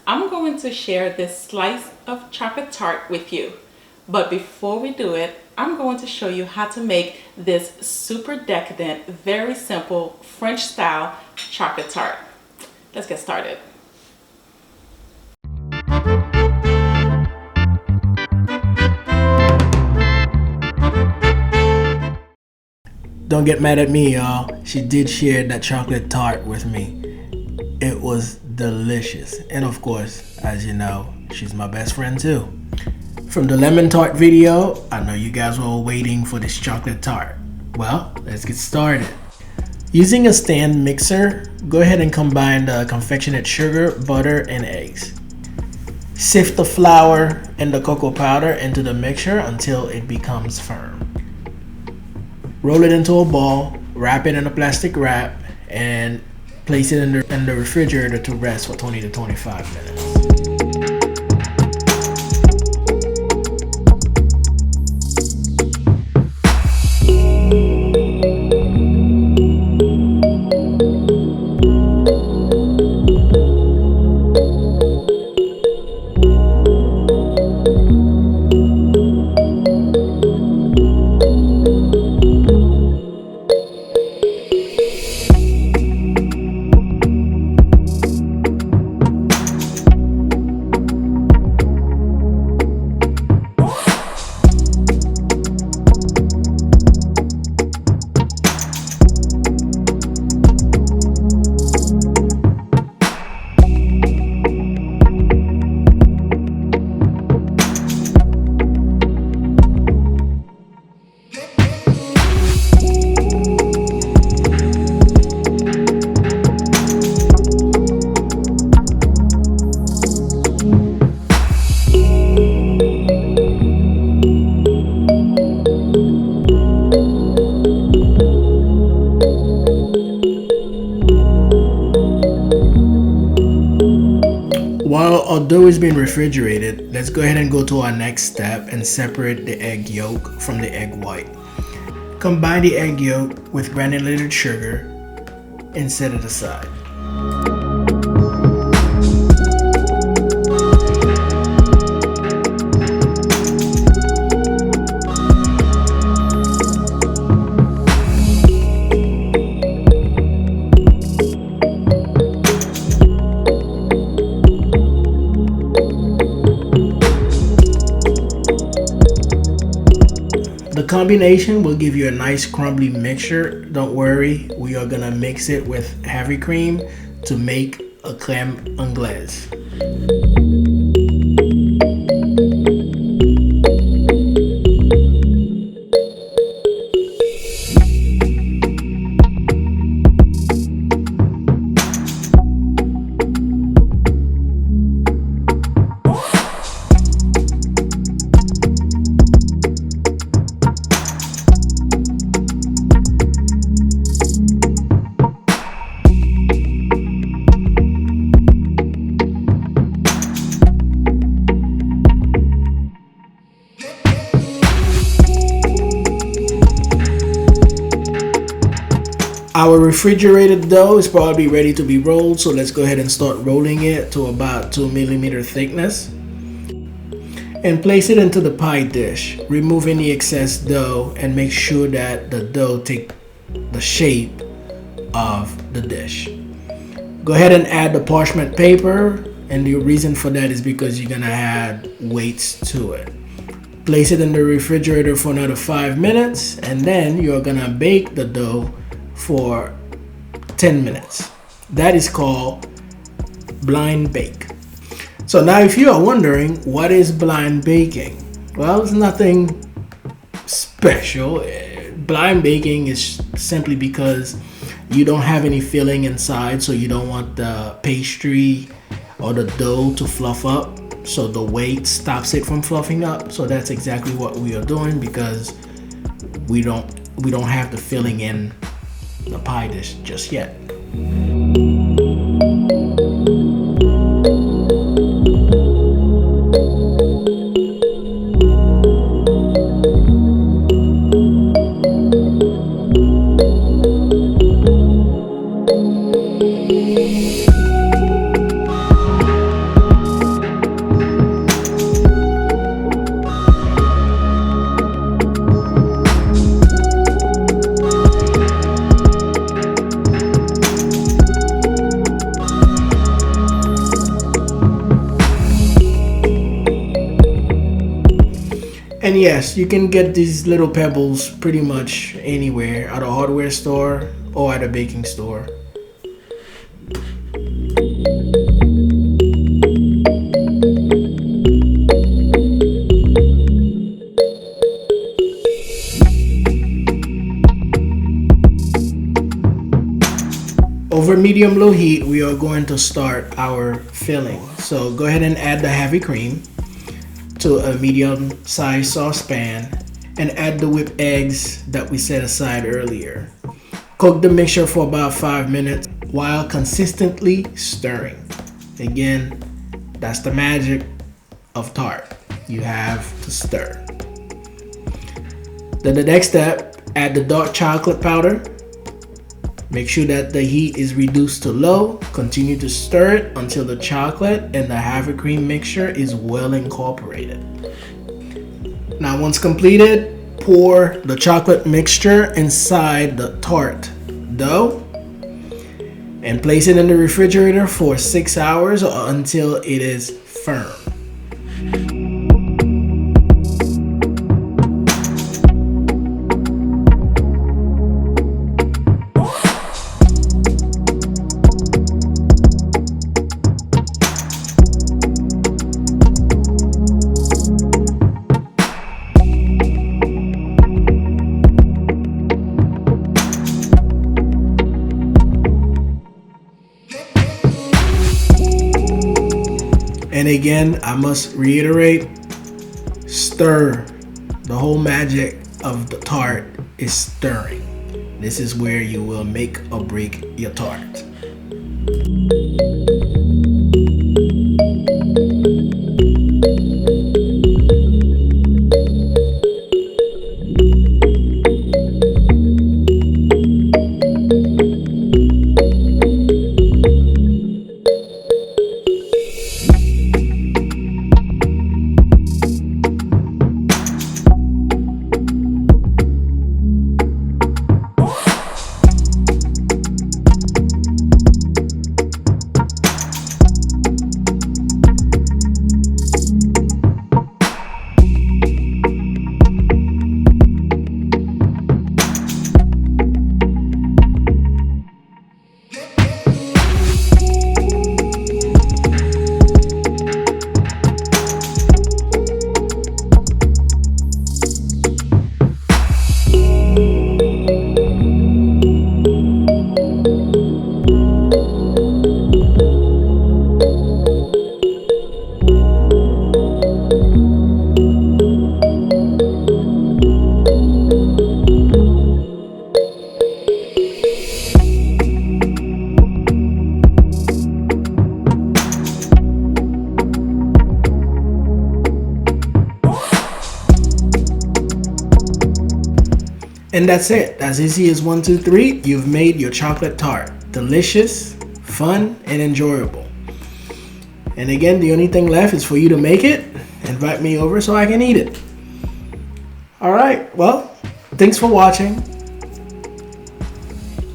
I'm going to share this slice of chocolate tart with you. But before we do it, I'm going to show you how to make this super decadent, very simple French style chocolate tart. Let's get started. Don't get mad at me, y'all. She did share that chocolate tart with me. It was delicious. And of course, as you know, she's my best friend too. From the lemon tart video, I know you guys were all waiting for this chocolate tart. Well, let's get started. Using a stand mixer, go ahead and combine the confectionate sugar, butter, and eggs. Sift the flour and the cocoa powder into the mixture until it becomes firm. Roll it into a ball, wrap it in a plastic wrap, and place it in the refrigerator to rest for 20 to 25 minutes. While our dough is being refrigerated, let's go ahead and go to our next step and separate the egg yolk from the egg white. Combine the egg yolk with granulated sugar and set it aside. The combination will give you a nice crumbly mixture. Don't worry, we are gonna mix it with heavy cream to make a crème anglaise. Our refrigerated dough is probably ready to be rolled, so let's go ahead and start rolling it to about 2mm thickness. And place it into the pie dish, remove any excess dough and make sure that the dough takes the shape of the dish. Go ahead and add the parchment paper, and the reason for that is because you're gonna add weights to it. Place it in the refrigerator for another 5 minutes, and then you're gonna bake the dough for 10 minutes. That is called blind bake. So now if you are wondering what is blind baking, well, it's nothing special. Blind baking is simply because you don't have any filling inside, so you don't want the pastry or the dough to fluff up, so the weight stops it from fluffing up. So that's exactly what we are doing, because we don't have the filling in the pie dish just yet. And yes, you can get these little pebbles pretty much anywhere, at a hardware store or at a baking store. Over medium-low heat, we are going to start our filling. So go ahead and add the heavy cream to a medium-sized saucepan and add the whipped eggs that we set aside earlier. Cook the mixture for about 5 minutes while consistently stirring. Again, that's the magic of tart. You have to stir. Then the next step, add the dark chocolate powder. Make sure that the heat is reduced to low. Continue to stir it until the chocolate and the heavy cream mixture is well incorporated. Now once completed, pour the chocolate mixture inside the tart dough and place it in the refrigerator for 6 hours or until it is firm. And again, I must reiterate, stir. The whole magic of the tart is stirring. This is where you will make or break your tart. And that's it. As easy as 1, 2, 3, you've made your chocolate tart. Delicious, fun, and enjoyable. And again, the only thing left is for you to make it, invite me over so I can eat it. Alright, well, thanks for watching.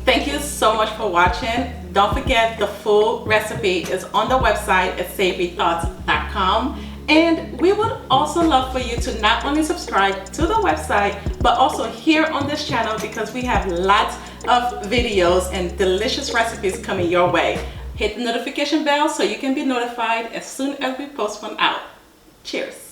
Thank you so much for watching. Don't forget, the full recipe is on the website at savorythoughts.com. And we would also love for you to not only subscribe to the website, but also here on this channel, because we have lots of videos and delicious recipes coming your way. Hit the notification bell so you can be notified as soon as we post one out. Cheers.